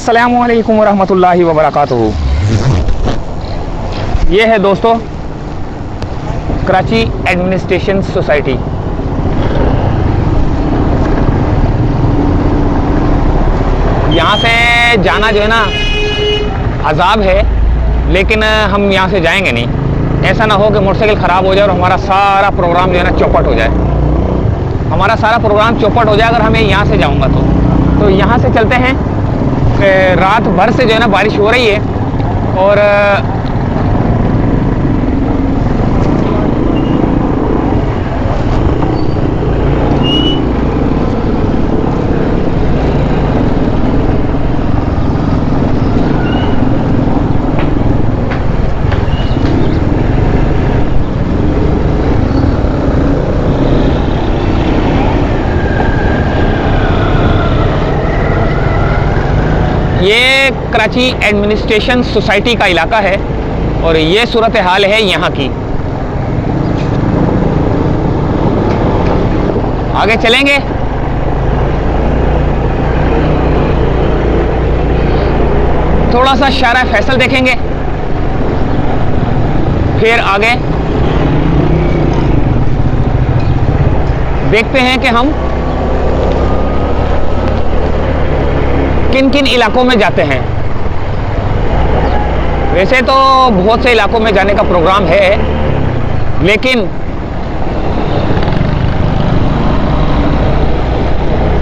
अस्सलामु अलैकुम वरहमतुल्लाहि वबरकातुहू। ये है दोस्तों कराची एडमिनिस्ट्रेशन सोसाइटी। यहाँ से जाना जो है ना अजाब है, लेकिन हम यहाँ से जाएंगे नहीं। ऐसा ना हो कि मोटरसाइकिल ख़राब हो जाए और हमारा सारा प्रोग्राम जो है ना चौपट हो जाए। हमारा सारा प्रोग्राम चौपट हो जाए अगर हमें यहाँ से जाऊँगा तो यहाँ से चलते हैं। रात भर से जो है ना बारिश हो रही है और ये कराची एडमिनिस्ट्रेशन सोसाइटी का इलाका है और ये सूरत हाल है यहाँ की। आगे चलेंगे। थोड़ा सा शारा फैसल देखेंगे, फिर आगे देखते हैं कि हम किन किन इलाकों में जाते हैं। वैसे तो बहुत से इलाकों में जाने का प्रोग्राम है, लेकिन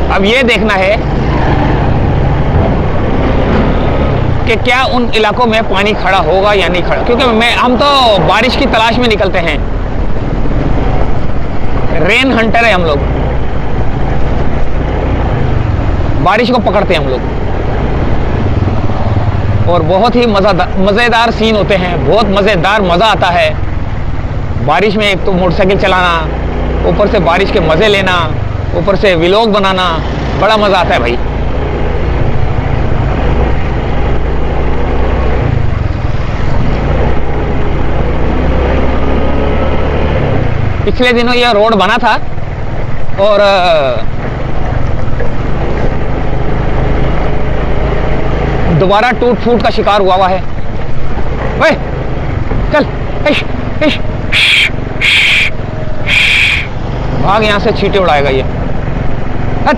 अब ये देखना है कि क्या उन इलाकों में पानी खड़ा होगा या नहीं खड़ा, क्योंकि हम तो बारिश की तलाश में निकलते हैं। रेन हंटर है हम लोग, बारिश को पकड़ते हैं हम लोग। और बहुत ही मज़ेदार सीन होते हैं, बहुत मज़ेदार मज़ा आता है बारिश में। एक तो मोटरसाइकिल चलाना, ऊपर से बारिश के मज़े लेना, ऊपर से व्लॉग बनाना, बड़ा मज़ा आता है भाई। पिछले दिनों यह रोड बना था और दोबारा टूट फूट का शिकार हुआ है। ओए चल, इश, इश, भाग यहाँ से, छींटे उड़ाएगा ये। हट।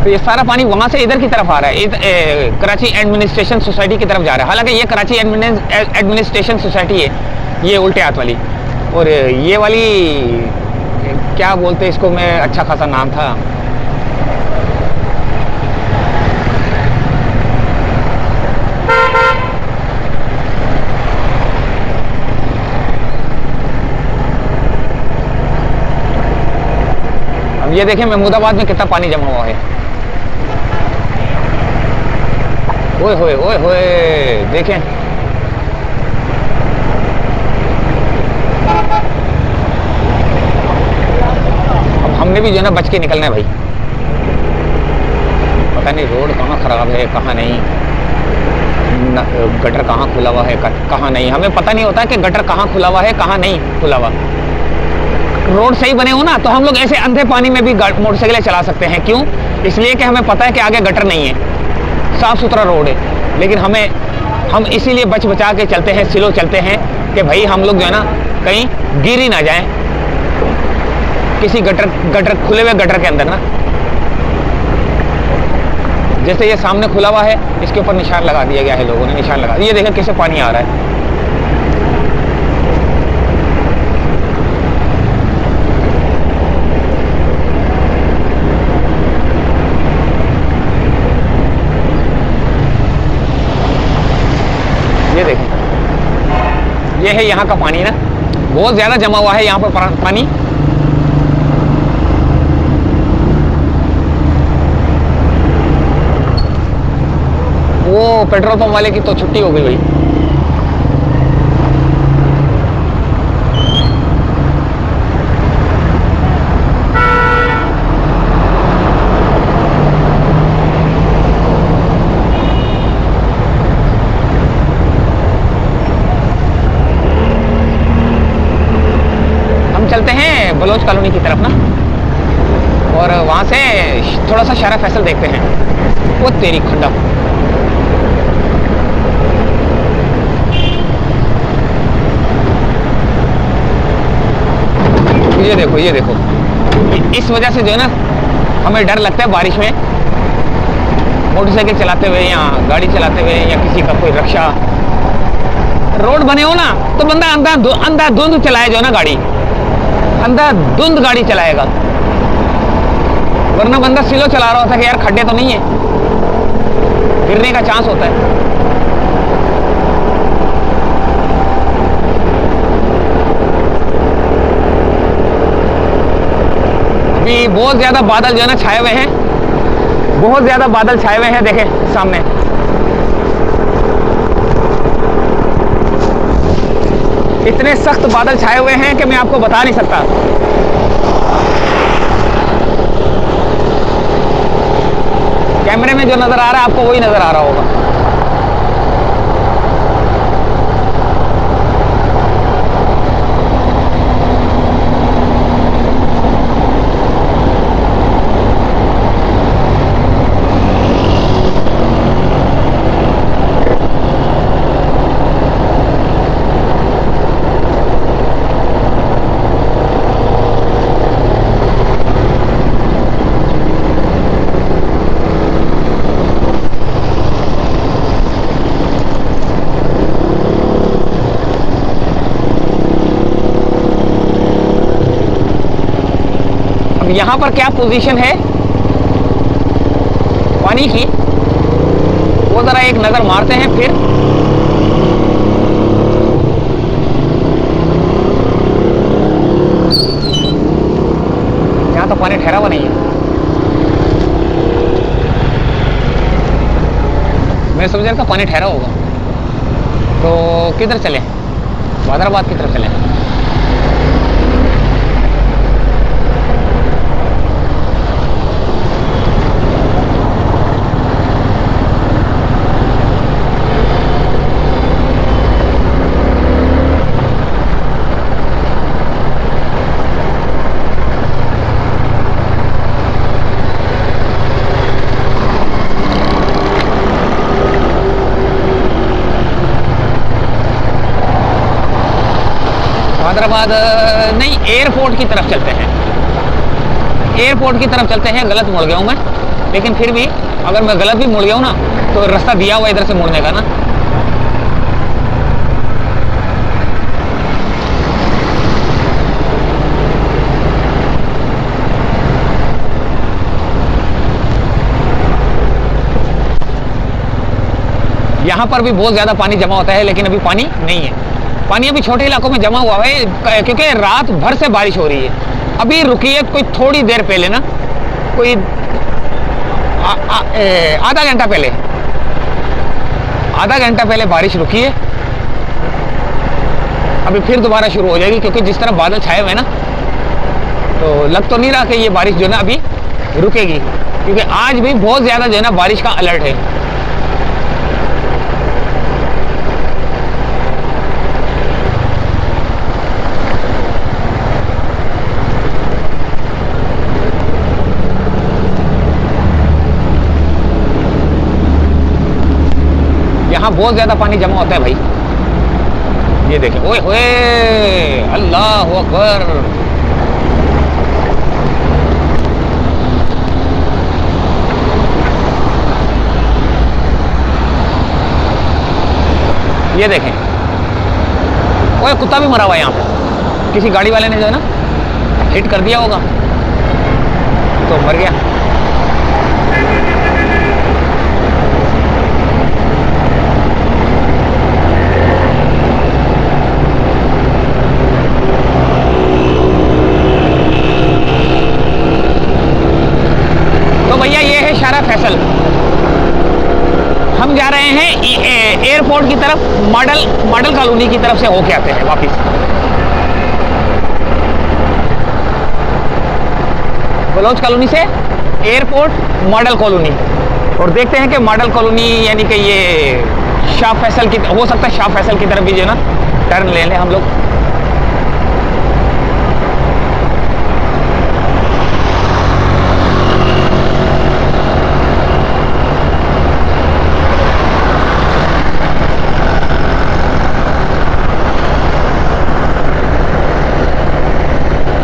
तो ये सारा पानी वहां से इधर की तरफ आ रहा है, कराची एडमिनिस्ट्रेशन सोसाइटी की तरफ जा रहा है। हालांकि ये कराची एडमिनिस्ट्रेशन सोसाइटी है, ये उल्टे हाथ वाली। और ये वाली क्या बोलते इसको, मैं अच्छा खासा नाम था, अब ये देखें महमूदाबाद में कितना पानी जमा हुआ है। ओए होए ओए होए, देखें हमने भी जो है ना बच के निकलना है भाई। पता नहीं रोड कहाँ ख़राब है कहाँ नहीं, गटर कहाँ खुला हुआ है कहाँ नहीं, हमें पता नहीं होता कि गटर कहाँ खुला हुआ है कहाँ नहीं खुला हुआ। रोड सही बने हो ना तो हम लोग ऐसे अंधे पानी में भी मोटरसाइकिलें चला सकते हैं। क्यों? इसलिए कि हमें पता है कि आगे गटर नहीं है, साफ़ सुथरा रोड है। लेकिन हम इसीलिए बच बचा के चलते हैं, स्लो चलते हैं कि भाई हम लोग जो है ना कहीं गिर ही ना जाएं किसी गटर खुले हुए गटर के अंदर ना। जैसे ये सामने खुला हुआ है, इसके ऊपर निशान लगा दिया गया है, लोगों ने निशान लगा दिया। ये देखो कैसे पानी आ रहा है। ये देखें, ये है यहाँ का पानी ना, बहुत ज़्यादा जमा हुआ है यहाँ पर पानी। वो पेट्रोल पंप वाले की तो छुट्टी हो गई भाई। बलोच कॉलोनी की थोड़ा सा शारा फैसल देखते हैं। वो तेरी खंडा, ये देखो ये देखो। इस वजह से जो है ना हमें डर लगता है बारिश में मोटरसाइकिल चलाते हुए या गाड़ी चलाते हुए या किसी का कोई रक्षा। रोड बने हो ना तो बंदा अंधाधुंध चलाए जो ना गाड़ी, अंधाधुंध गाड़ी चलाएगा, वरना बंदा स्लो चला रहा होता है कि यार खड्डे तो नहीं है, गिरने का चांस होता है। अभी बहुत ज्यादा बादल जो है ना छाए हुए हैं, बहुत ज्यादा बादल छाए हुए हैं। देखें सामने इतने सख्त बादल छाए हुए हैं कि मैं आपको बता नहीं सकता। कैमरे में जो नजर आ रहा है आपको वही नजर आ रहा होगा। यहाँ पर क्या पोजीशन है पानी की वो जरा एक नजर मारते हैं। फिर यहाँ तो पानी ठहरा हुआ नहीं है। मैं समझ रहा था पानी ठहरा होगा, तो किधर चले? बादराबाद की तरफ चले। हैदराबाद नहीं, एयरपोर्ट की तरफ चलते हैं। एयरपोर्ट की तरफ चलते हैं। गलत मुड़ गया हूँ मैं, लेकिन फिर भी अगर मैं गलत भी मुड़ गया हूँ ना तो रास्ता दिया हुआ इधर से मुड़ने का ना। यहाँ पर भी बहुत ज़्यादा पानी जमा होता है, लेकिन अभी पानी नहीं है। पानी अभी छोटे इलाकों में जमा हुआ है क्योंकि रात भर से बारिश हो रही है। अभी रुकी है कोई थोड़ी देर पहले ना, कोई आधा घंटा पहले, आधा घंटा पहले बारिश रुकी है। अभी फिर दोबारा शुरू हो जाएगी, क्योंकि जिस तरह बादल छाए हुए ना तो लग तो नहीं रहा कि ये बारिश जो है ना अभी रुकेगी, क्योंकि आज भी बहुत ज़्यादा जो है ना बारिश का अलर्ट है। यहाँ बहुत ज्यादा पानी जमा होता है भाई। ये देखें, ओए होए, अल्लाह अकबर। ये देखें, ओए कुत्ता भी मरा हुआ है यहाँ पे। किसी गाड़ी वाले ने जो है ना हिट कर दिया होगा तो मर गया। शारा फैसल। हम जा रहे हैं एयरपोर्ट की तरफ, मॉडल कॉलोनी की तरफ से होके आते हैं वापिस। बलोच कॉलोनी से एयरपोर्ट मॉडल कॉलोनी, और देखते हैं कि मॉडल कॉलोनी यानी कि ये शाह फैसल की, हो सकता है शाह फैसल की तरफ भी जो है ना टर्न ले लें हम लोग।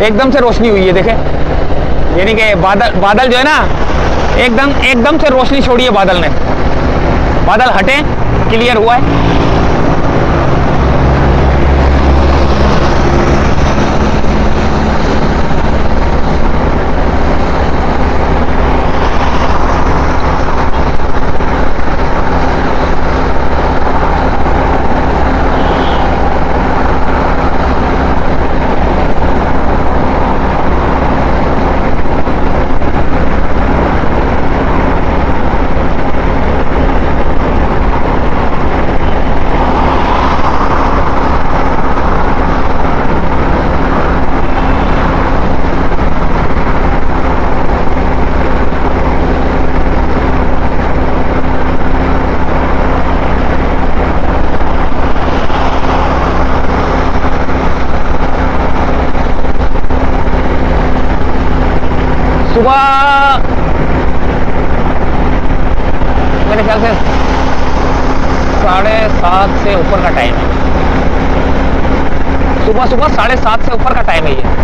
एकदम से रोशनी हुई है, देखे, यानी कि बादल जो है ना, एकदम से रोशनी छोड़ी है बादल ने। बादल हटे, क्लियर हुआ है। सुबह मेरे ख्याल से 7:30 से ऊपर का टाइम है। सुबह 7:30 से ऊपर का टाइम है ये।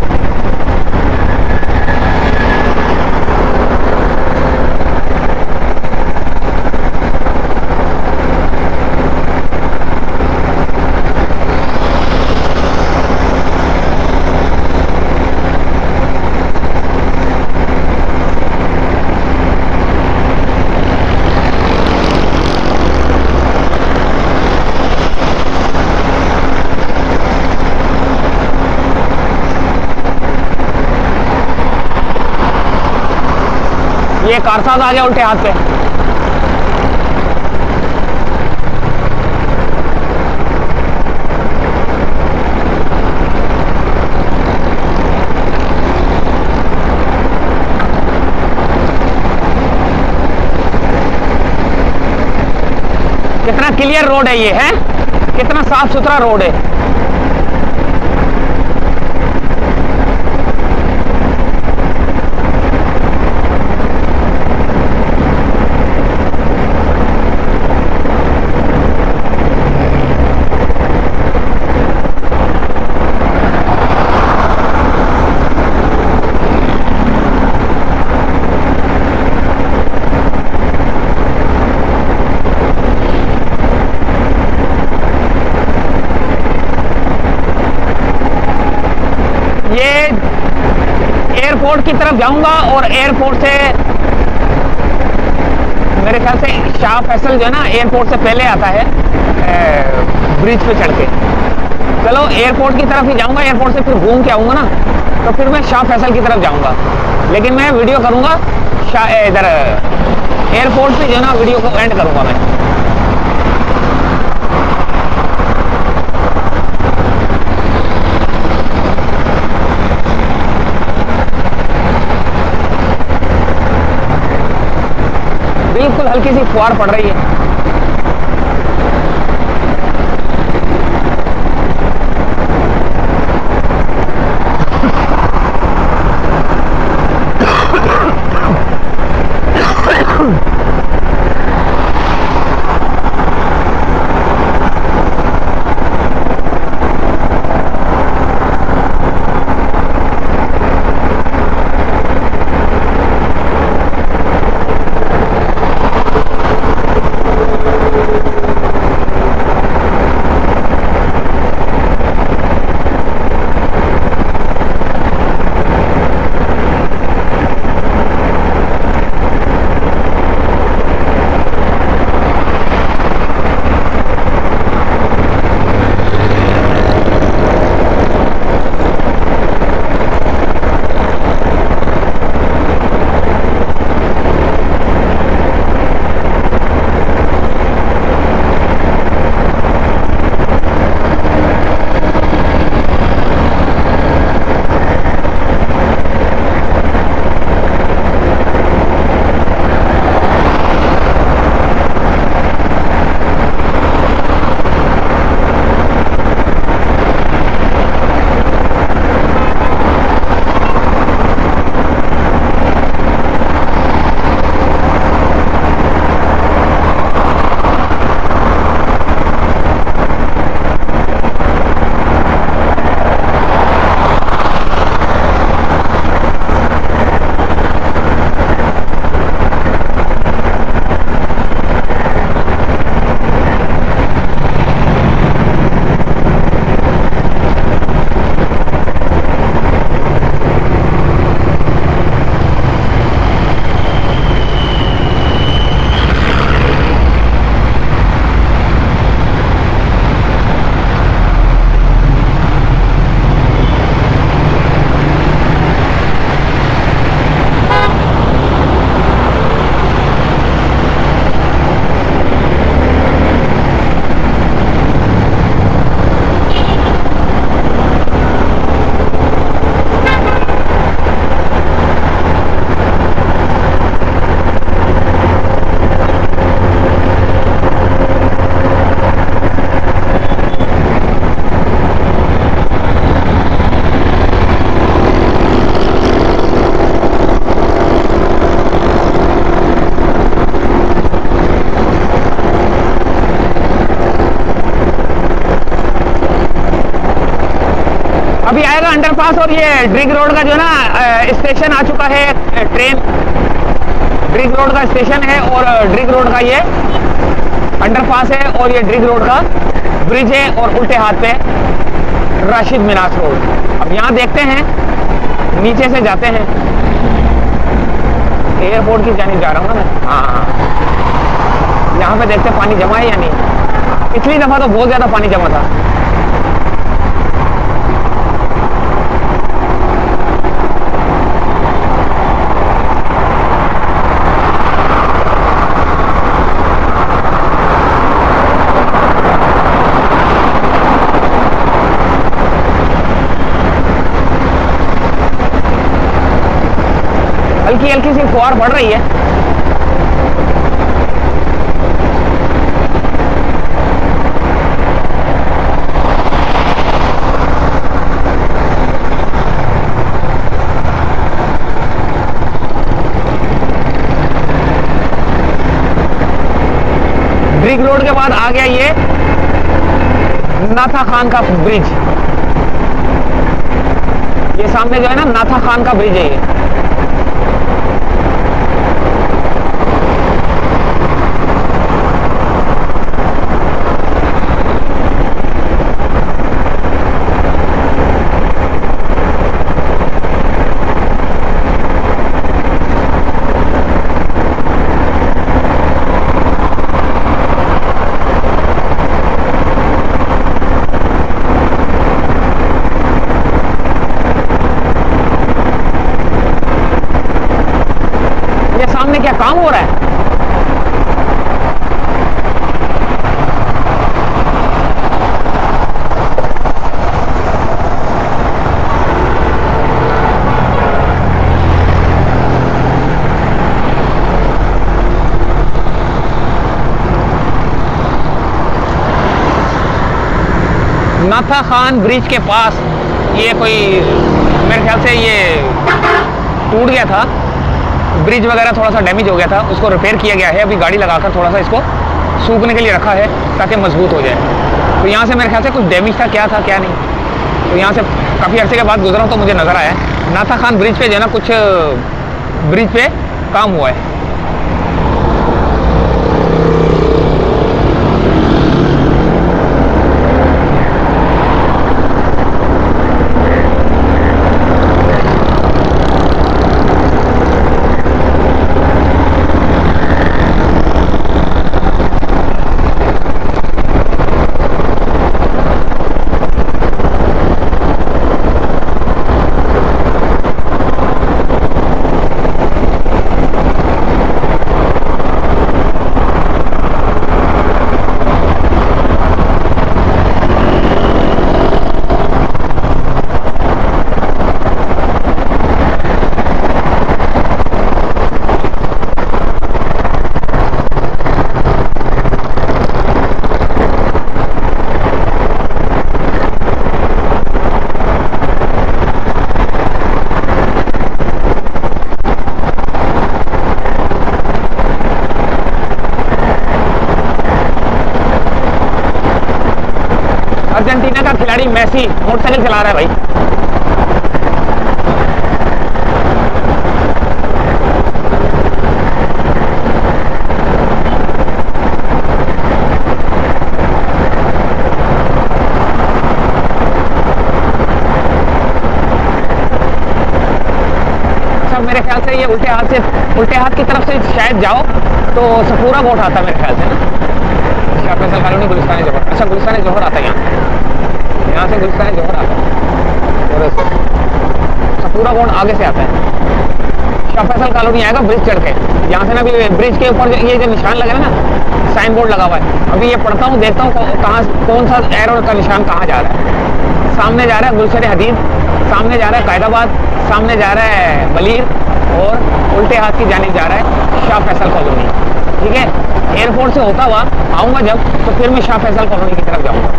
ये कारसाज आ गया उल्टे हाथ पे। कितना क्लियर रोड है ये, है कितना साफ सुथरा रोड है। एयरपोर्ट की तरफ जाऊंगा और एयरपोर्ट से मेरे ख्याल से शाह फैसल जो है ना एयरपोर्ट से पहले आता है, ब्रिज पे चढ़ के। चलो एयरपोर्ट की तरफ ही जाऊंगा, एयरपोर्ट से फिर घूम के आऊंगा ना, तो फिर मैं शाह फैसल की तरफ जाऊंगा। लेकिन मैं वीडियो करूंगा इधर एयरपोर्ट पे जो है ना, वीडियो को एंड करूंगा मैं। बिल्कुल हल्की सी फुहार पड़ रही है। का अंडरपास और ये ड्रिग रोड का जो ना स्टेशन आ चुका है, ट्रेन ड्रिग रोड का स्टेशन है और ड्रिग रोड का ये अंडरपास है और ये ड्रिग रोड का ब्रिज है और उल्टे हाथ पे राशिद मिनास रोड। अब यहाँ देखते हैं, नीचे से जाते हैं, एयरपोर्ट की जानिब जा रहा हूँ ना मैं। हाँ, यहाँ पे देखते हैं पानी जमा है या नहीं। पिछली दफा तो बहुत ज्यादा पानी जमा था। हल्की हल्की सी फुहार बढ़ रही है। ड्रिग रोड के बाद आ गया ये नाथा खान का ब्रिज। ये सामने जो है ना नाथा खान का ब्रिज है ये। क्या काम हो रहा है? नाथा खान ब्रिज के पास ये कोई मेरे ख्याल से ये टूट गया था, ब्रिज वगैरह थोड़ा सा डैमेज हो गया था, उसको रिपेयर किया गया है। अभी गाड़ी लगाकर थोड़ा सा इसको सूखने के लिए रखा है ताकि मजबूत हो जाए। तो यहाँ से मेरे ख्याल से कुछ डैमेज था, क्या था क्या नहीं। तो यहाँ से काफ़ी अर्से के बाद गुजरा तो मुझे नज़र आया नाथा खान ब्रिज पे जो है ना कुछ ब्रिज पे काम हुआ है। अर्जेंटीना का खिलाड़ी मेसी मोटरसाइकिल चला रहा है भाई। अच्छा, मेरे ख्याल से ये उल्टे हाथ की तरफ से शायद जाओ तो सफूरा बोट आता है मेरे ख्याल से ना। शाह फैसल कॉलोनी गुलिस्तान जौहर। अच्छा, गुलिस्तान जौहर आता है यहाँ से गुलिस्तान जौहर आता है और सफूरा बोट आगे से आता है। शाह फैसल कॉलोनी आएगा ब्रिज चढ़ के। यहाँ से ना अभी ब्रिज के ऊपर ये जो निशान लगा है ना, साइन बोर्ड लगा हुआ है, अभी ये पढ़ता हूँ, देखता हूँ कहाँ कौन सा एरो का निशान कहाँ जा रहा है। सामने जा रहा है गुलशन हदीद, सामने जा रहा है कायदाबाद, सामने जा रहा है बलीर और उल्टे हाथ की जानिब जा रहा है शाह फैसल कॉलोनी। ठीक है, एयरपोर्ट से होता हुआ आऊँगा जब, तो फिर मैं शाह फैसल कॉलोनी की तरफ जाऊँगा।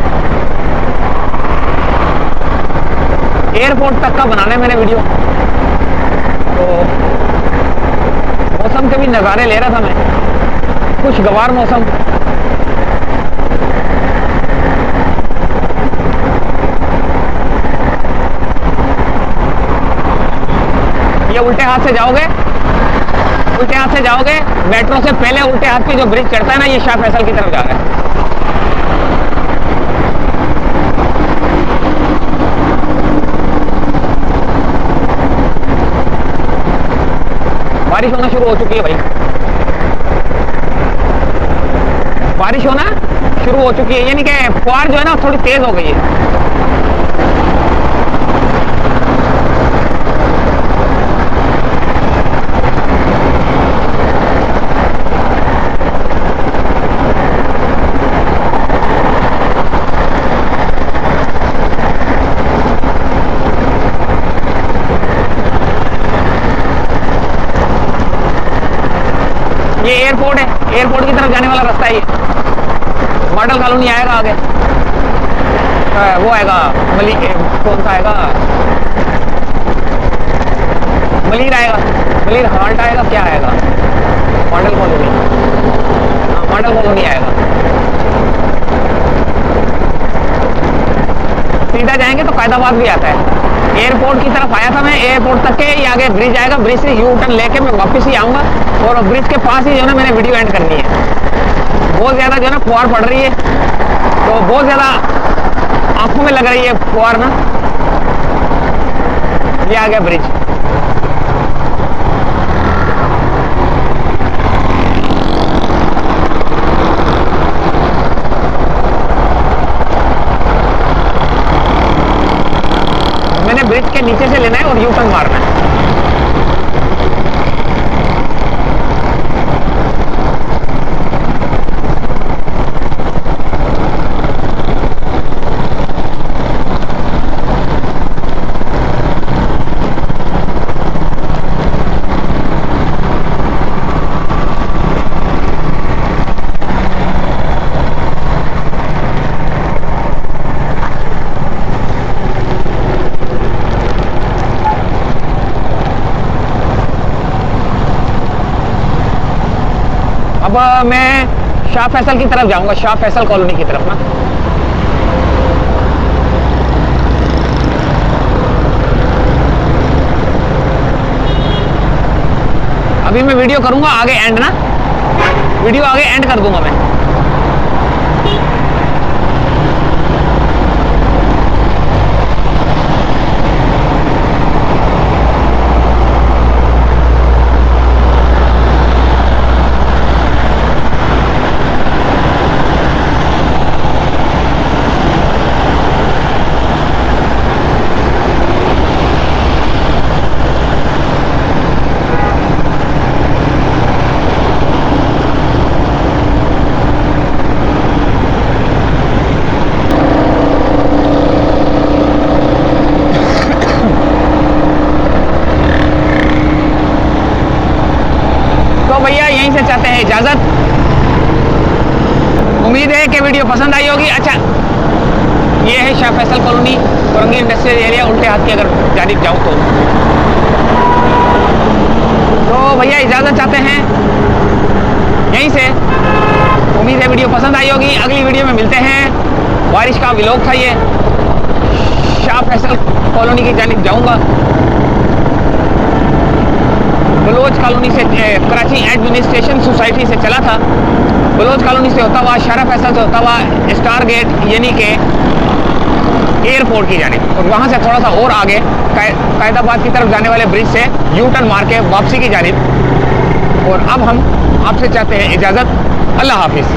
एयरपोर्ट तक का बनाना है मैंने वीडियो, तो मौसम के भी नज़ारे ले रहा था मैं, खुशगवार मौसम। हाथ से जाओगे, उल्टे हाथ से जाओगे, मेट्रो से पहले उल्टे हाथ पे जो ब्रिज चढ़ता है ना, ये शाह फैसल की तरफ जा रहा है। बारिश होना शुरू हो चुकी है भाई, बारिश होना शुरू हो चुकी है, यानी कि फुहार जो है ना थोड़ी तेज हो गई है। ये एयरपोर्ट है, एयरपोर्ट की तरफ जाने वाला रास्ता है ये। मॉडल कॉलोनी आएगा आगे, वो आएगा कौन सा आएगा, मलिर आएगा, मलिर हाल्ट आएगा, क्या आएगा, मॉडल कॉलोनी, हाँ मॉडल कॉलोनी आएगा। सीधा जाएंगे तो कायदाबाद भी आता है। एयरपोर्ट की तरफ आया था मैं, एयरपोर्ट तक के ये आगे ब्रिज आएगा, ब्रिज से यू टर्न लेके मैं वापस ही आऊंगा और ब्रिज के पास ही जो है ना मैंने वीडियो एंड करनी है। बहुत ज़्यादा जो है ना फुहार पड़ रही है, तो बहुत ज़्यादा आंखों में लग रही है फुहार ना। ये आ गया ब्रिज, मैंने ब्रिज के नीचे से लेना है और यू टर्न मारना है। अब मैं शाह फैसल की तरफ जाऊंगा, शाह फैसल कॉलोनी की तरफ ना। अभी मैं वीडियो करूंगा आगे एंड ना, वीडियो आगे एंड कर दूंगा मैं। भैया यहीं से चाहते हैं इजाजत। उम्मीद है कि वीडियो पसंद आई होगी। अच्छा, ये है Shah Faisal colony, Korangi industrial area, उल्टे हाथ की अगर जानिब जाऊँ तो भैया इजाजत चाहते हैं यहीं से। उम्मीद है वीडियो पसंद आई होगी। अगली वीडियो में मिलते हैं। बारिश का व्लॉग था ये। शाह फैसल कॉलोनी की जानिब जाऊंगा। बलोच कॉलोनी से कराची एडमिनिस्ट्रेशन सोसाइटी से चला था, बलोच कॉलोनी से होता हुआ, शाह फैसल से होता हुआ स्टार गेट यानी कि एयरपोर्ट की जानिब, और वहाँ से थोड़ा सा और आगे कायदाबाद की तरफ जाने वाले ब्रिज से यू टर्न मार के वापसी की जानिब। और अब हम आपसे चाहते हैं इजाज़त। अल्लाह हाफिज़।